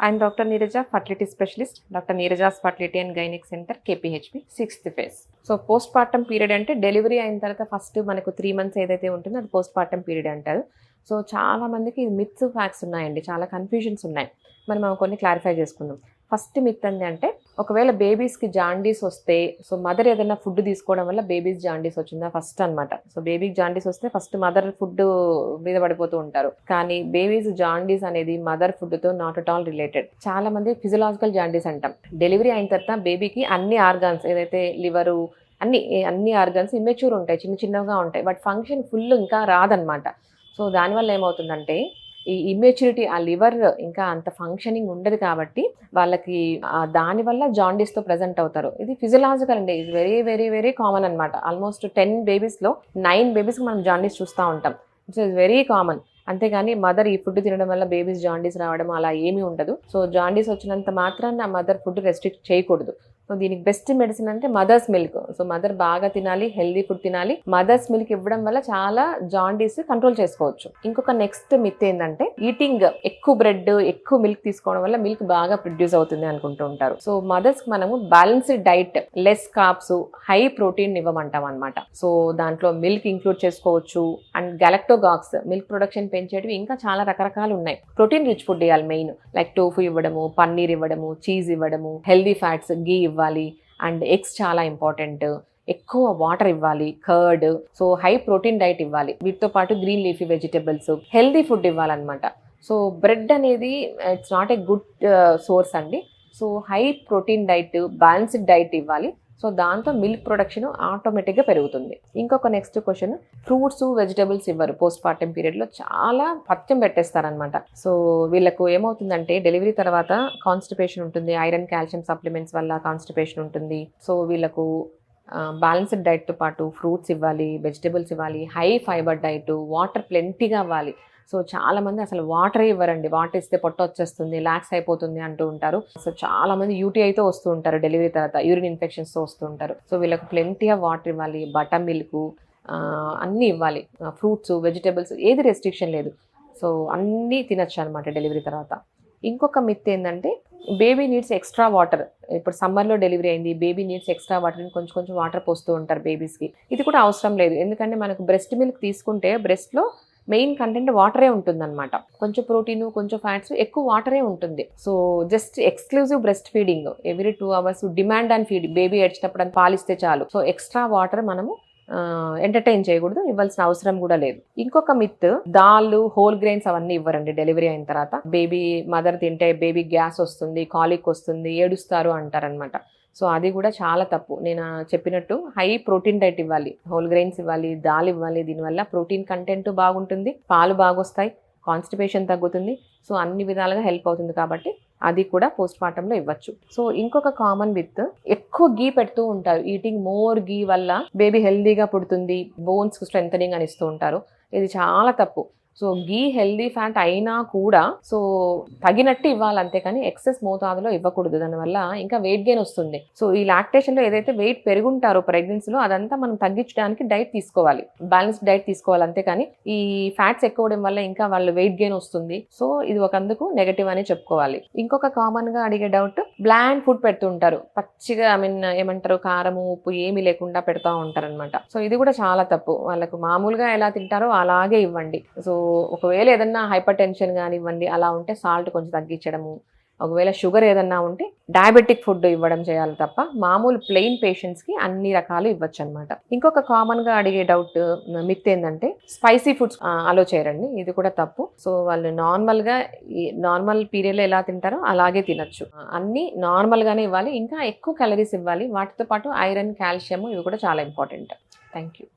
I'm Dr. Neeraja, fertility specialist, Dr. Neeraja's Fertility and Gynec Center, KPHP, 6th phase. So post partum period అంటే delivery అయిన తర్వాత first మనకు 3 months ఏదైతే ఉంటుందో అది పోస్ట్ పార్టమ్ పీరియడ్ అంటారు. సో చాలా మందికి మిత్స్ ఫ్యాక్ట్స్ ఉన్నాయండి, చాలా కన్ఫ్యూజన్స్ ఉన్నాయి. మనం కొన్ని క్లారిఫై చేసుకుందాం. ఫస్ట్ మిత్ అంది అంటే ఒకవేళ బేబీస్కి జాండీస్ వస్తే సో మదర్ ఏదైనా ఫుడ్ తీసుకోవడం వల్ల బేబీస్ జాండీస్ వచ్చిందా ఫస్ట్ అనమాట. సో బేబీకి జాండీస్ వస్తే ఫస్ట్ మదర్ ఫుడ్ మీద పడిపోతూ ఉంటారు. కానీ బేబీస్ జాండీస్ అనేది మదర్ ఫుడ్తో నాట్ అట్ ఆల్ రిలేటెడ్. చాలా మంది ఫిజియలాజికల్ జాండీస్ అంటాం. డెలివరీ అయిన తర్వాత బేబీకి అన్ని ఆర్గాన్స్ ఏదైతే లివరు అన్ని ఆర్గాన్స్ ఇమ్మెచ్యూర్ ఉంటాయి, చిన్నగా ఉంటాయి. బట్ ఫంక్షన్ ఫుల్ ఇంకా రాదనమాట. సో దానివల్ల ఏమవుతుందంటే ఈ ఇమ్మెచ్యూరిటీ, ఆ లివర్ ఇంకా అంత ఫంక్షనింగ్ ఉండదు కాబట్టి వాళ్ళకి దానివల్ల జాండీస్తో ప్రజెంట్ అవుతారు. ఇది ఫిజియలాజికల్ అండి, ఇది వెరీ వెరీ వెరీ కామన్ అనమాట. ఆల్మోస్ట్ 10 బేబీస్లో 9 బేబీస్కి మనం జాండీస్ చూస్తూ ఉంటాం. It's very common. అంతేగాని మదర్ ఈ ఫుడ్ తినడం వల్ల బేబీస్ జాండీస్ రావడం అలా ఏమీ ఉండదు. సో జాండీస్ వచ్చినంత మాత్రాన మదర్ ఫుడ్ రెస్ట్రిక్ట్ చేయకూడదు. సో దీనికి బెస్ట్ మెడిసిన్ అంటే మదర్స్ మిల్క్. సో మదర్ బాగా తినాలి, హెల్దీ ఫుడ్ తినాలి. మదర్స్ మిల్క్ ఇవ్వడం వల్ల చాలా జాండీస్ కంట్రోల్ చేసుకోవచ్చు. ఇంకొక నెక్స్ట్ మిత్ ఏంటంటే ఈటింగ్ ఎక్కువ బ్రెడ్, ఎక్కువ మిల్క్ తీసుకోవడం వల్ల మిల్క్ బాగా ప్రొడ్యూస్ అవుతుంది అనుకుంటూ ఉంటారు. సో మదర్స్కి మనము balanced diet, less carbs, high protein ఇవ్వమంటాం అనమాట. సో దాంట్లో మిల్క్ ఇంక్లూడ్ చేసుకోవచ్చు. అండ్ గెలక్టోగాక్స్ మిల్క్ ప్రొడక్షన్ పెంచేటివి ఇంకా చాలా రకరకాలు ఉన్నాయి. ప్రోటీన్ రిచ్ ఫుడ్ ఇవ్వాలి మెయిన్, లైక్ టోఫు ఇవ్వడము, పన్నీర్ ఇవ్వడము, చీజ్ ఇవ్వడము, హెల్దీ ఫ్యాట్స్, గీ ఇవ్వాలి. అండ్ ఎగ్స్ చాలా ఇంపార్టెంట్. ఎక్కువ వాటర్ ఇవ్వాలి, curd. So high protein diet ఇవ్వాలి. వీటితో పాటు green leafy vegetables, healthy food ఇవ్వాలన్నమాట. సో బ్రెడ్ అనేది it's not a good source అండి. So high protein diet, balanced diet ఇవ్వాలి. సో దాంతో మిల్క్ ప్రొడక్షన్ ఆటోమేటిక్గా పెరుగుతుంది. ఇంకొక నెక్స్ట్ క్వశ్చన్, ఫ్రూట్స్, వెజిటబుల్స్ ఇవ్వరు పోస్ట్ పార్టమ్ పీరియడ్లో, చాలా పత్యం పెట్టేస్తారనమాట. సో వీళ్ళకు ఏమవుతుందంటే డెలివరీ తర్వాత కాన్స్టిపేషన్ ఉంటుంది, ఐరన్ కాల్షియం సప్లిమెంట్స్ వల్ల కాన్స్టిపేషన్ ఉంటుంది. సో వీళ్ళకు బ్యాలెన్స్డ్ డైట్తో పాటు ఫ్రూట్స్ ఇవ్వాలి, వెజిటబుల్స్ ఇవ్వాలి, హై ఫైబర్ డైట్, వాటర్ ప్లెంటీగా ఇవ్వాలి. సో చాలా మంది అసలు వాటరే ఇవ్వరండి. వాటర్ ఇస్తే పొట్ట వచ్చేస్తుంది, లాక్స్ అయిపోతుంది అంటూ ఉంటారు. సో చాలా మంది యూటీఐతో వస్తూ ఉంటారు, డెలివరీ తర్వాత యూరిన్ ఇన్ఫెక్షన్స్తో వస్తూ ఉంటారు. సో వీళ్ళకి ప్లెంటీ ఆఫ్ వాటర్ ఇవ్వాలి, బటర్ మిల్క్ అన్నీ ఇవ్వాలి. ఫ్రూట్స్, వెజిటబుల్స్ ఏది రెస్ట్రిక్షన్ లేదు. సో అన్నీ తినచ్చు అనమాట డెలివరీ తర్వాత. ఇంకొక మిత్ ఏంటంటే బేబీ నీడ్స్ ఎక్స్ట్రా వాటర్. ఇప్పుడు సమ్మర్లో డెలివరీ అయింది, బేబీ నీడ్స్ ఎక్స్ట్రా వాటర్, కొంచెం వాటర్ పోస్తూ ఉంటారు బేబీస్కి. ఇది కూడా అవసరం లేదు. ఎందుకంటే మనకు బ్రెస్ట్ మిల్క్ తీసుకుంటే బ్రెస్ట్లో మెయిన్ కంటెంట్ వాటరే ఉంటుందన్నమాట. కొంచెం ప్రోటీన్, కొంచెం ఫ్యాట్స్, ఎక్కువ వాటరే ఉంటుంది. So just exclusive breast feeding, every 2 hours demand and feed. Baby ఏడ్చినప్పుడు అని పాలిస్తే చాలు. సో ఎక్స్ట్రా వాటర్ మనము ఎంటర్టైన్ చేయకూడదు, ఇవ్వాల్సిన అవసరం కూడా లేదు. ఇంకొక మిత్, దాల్, హోల్ గ్రెయిన్స్ అవన్నీ ఇవ్వరండి డెలివరీ అయిన తర్వాత. బేబీ మదర్ తింటే బేబీ గ్యాస్ వస్తుంది, కాలిక్ వస్తుంది, ఏడుస్తారు అంటారనమాట. సో అది కూడా చాలా తప్పు. నేను చెప్పినట్టు హై ప్రోటీన్ డైట్ ఇవ్వాలి, హోల్ గ్రెయిన్స్ ఇవ్వాలి, దాల్ ఇవ్వాలి. దీనివల్ల ప్రోటీన్ కంటెంట్ బాగుంటుంది, పాలు బాగొస్తాయి, కాన్స్టిపేషన్ తగ్గుతుంది. సో అన్ని విధాలుగా హెల్ప్ అవుతుంది కాబట్టి అది కూడా పోస్ట్ పార్టంలో ఇవ్వచ్చు. సో ఇంకొక కామన్ విత్, ఎక్కువ గీ పెడుతూ ఉంటారు. ఈటింగ్ మోర్ గీ వల్ల బేబీ హెల్దీగా పుడుతుంది, బోన్స్ స్ట్రెంథనింగ్ అని ఇస్తూ ఉంటారు. ఇది చాలా తప్పు. సో గీ హెల్దీ ఫ్యాట్ అయినా కూడా సో తగినట్టు ఇవ్వాలి, అంతేకాని ఎక్సెస్ మోతాదులో ఇవ్వకూడదు. దానివల్ల ఇంకా వెయిట్ గెయిన్ వస్తుంది. సో ఈ లాక్టేషన్లో ఏదైతే వెయిట్ పెరుగుంటారో ప్రెగ్నెన్సీలో అదంతా మనం తగ్గించడానికి డైట్ తీసుకోవాలి, బ్యాలెన్స్డ్ డైట్ తీసుకోవాలి. అంతేకాని ఈ ఫ్యాట్స్ ఎక్కువ అవడం వల్ల ఇంకా వాళ్ళు వెయిట్ గెయిన్ వస్తుంది. సో ఇది ఒకందుకు నెగటివ్ అని చెప్పుకోవాలి. ఇంకొక కామన్గా అడిగే డౌట్, బ్లాండ్ ఫుడ్ పెడుతుంటారు, పచ్చిగా ఏమంటారు కారము, ఉప్పు ఏమీ లేకుండా పెడతా ఉంటారు అనమాట. సో ఇది కూడా చాలా తప్పు. వాళ్ళకు మామూలుగా ఎలా తింటారో అలాగే ఇవ్వండి. సో ఒకవేళ ఏదన్నా హైపర్ టెన్షన్ కానివ్వండి అలా ఉంటే సాల్ట్ కొంచెం తగ్గించడము, ఒకవేళ షుగర్ ఏదన్నా ఉంటే డయాబెటిక్ ఫుడ్ ఇవ్వడం చేయాలి తప్ప మామూలు ప్లెయిన్ పేషెంట్స్కి అన్ని రకాలు ఇవ్వచ్చు అనమాట. ఇంకొక కామన్గా అడిగే డౌట్, మిత్ ఏంటంటే స్పైసీ ఫుడ్స్ అలో చేయరండి. ఇది కూడా తప్పు. సో వాళ్ళు నార్మల్ పీరియడ్లో ఎలా తింటారో అలాగే తినచ్చు. అన్నీ నార్మల్గానే ఇవ్వాలి, ఇంకా ఎక్కువ క్యాలరీస్ ఇవ్వాలి. వాటితో పాటు ఐరన్, కాల్షియం ఇవి కూడా చాలా ఇంపార్టెంట్. Thank you.